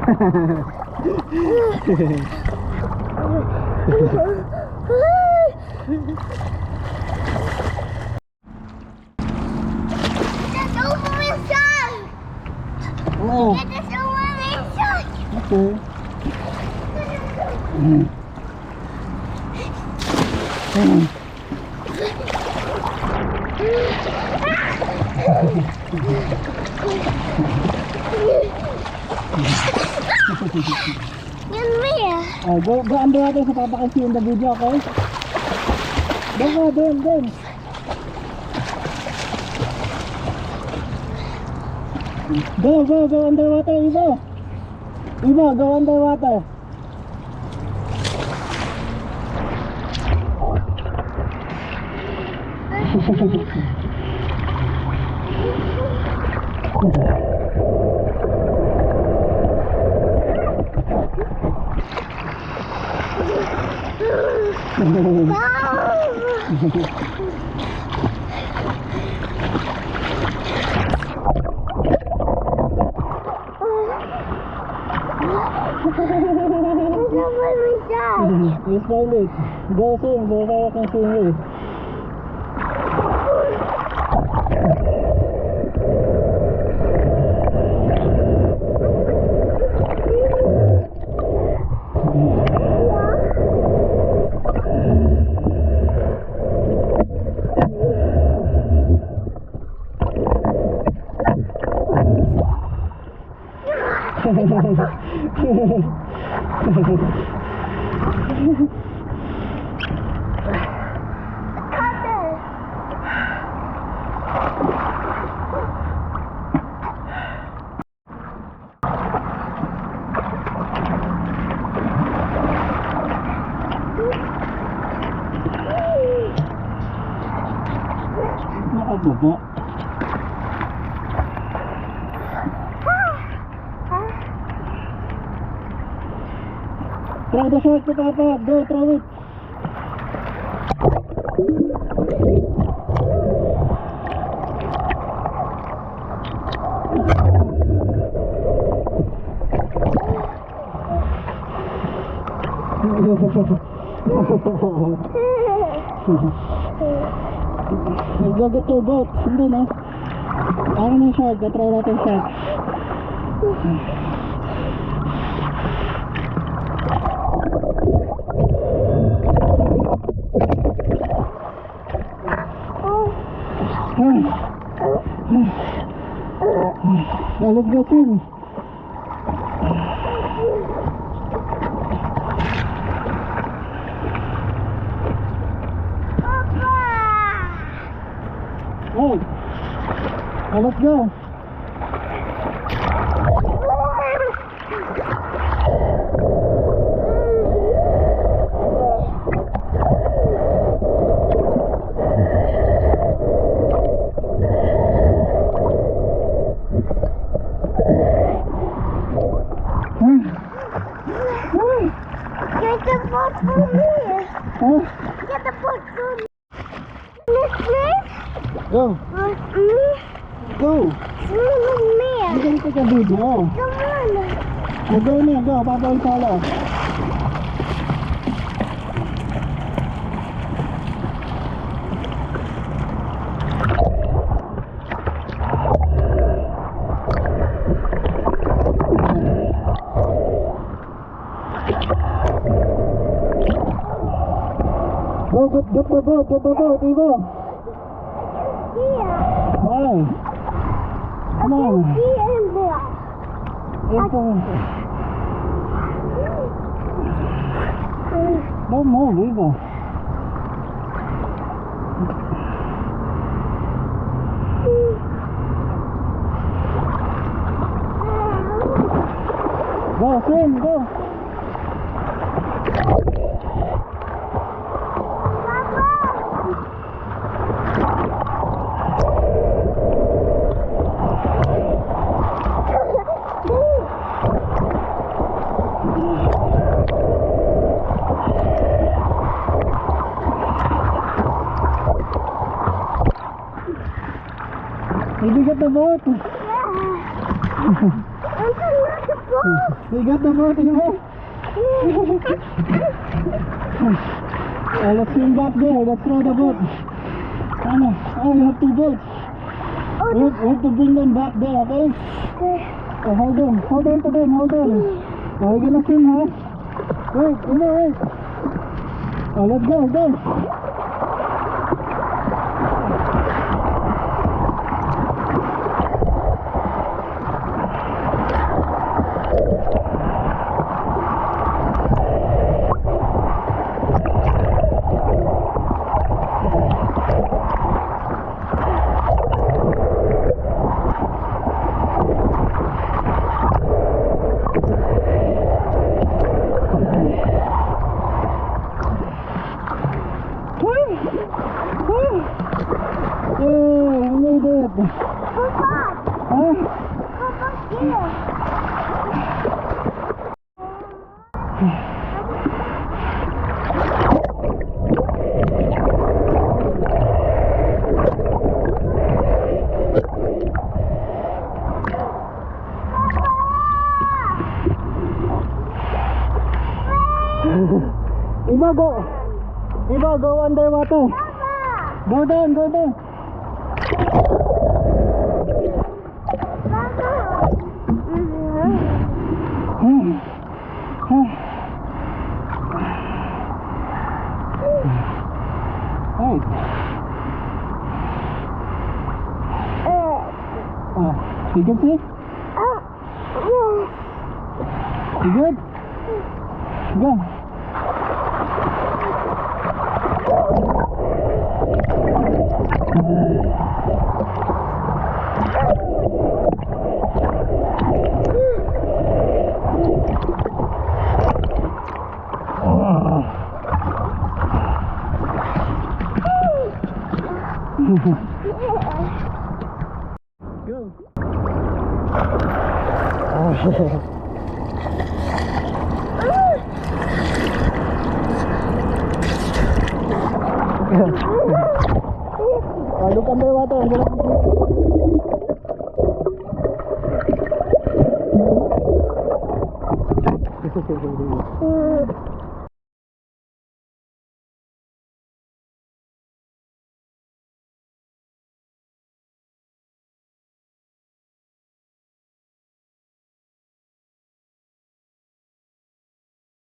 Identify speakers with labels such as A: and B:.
A: Oh. Okay. Oh, go under natin sa Papa kasi in the video, okay? Go, doon. Go underwater, Ivo. Ivo, go underwater. Let's find it. Go swim, go so I can swim with. Nakababa. Throw the shot to Papa. Go, throw it. Nagbagot to boat. Hindi na. Ano na shark? Try natin shark. Now let's go swim. Oh, now let's go.
B: Get the boat for me.
A: Huh?
B: Get the boat for me. Let's swim.
A: Go.
B: With me.
A: Go.
B: Swim with me.
A: You can take a video.
B: Come on.
A: Go na, go. Papa will follow. Go, get the boat, Ivo.
B: Here.
A: Why? Come on.
B: See in there.
A: Ito. Don't move, Ivo. Go, swim, go. Did you get the boat?
B: Yeah.
A: We got the boat, you know? Let's swim back there. Let's throw the boat. Ano? Oh, you have two boats. We have to bring them back there, okay? Oh, hold on. Hold on to them. Hold on. Oh, we're gonna swim, huh? Wait, wait. Oh, let's go. Oh, I made it. Huh? Iba, go underwater. Go down. Hey. You can see? You good? Go. Go. Look underwater. I'm gonna...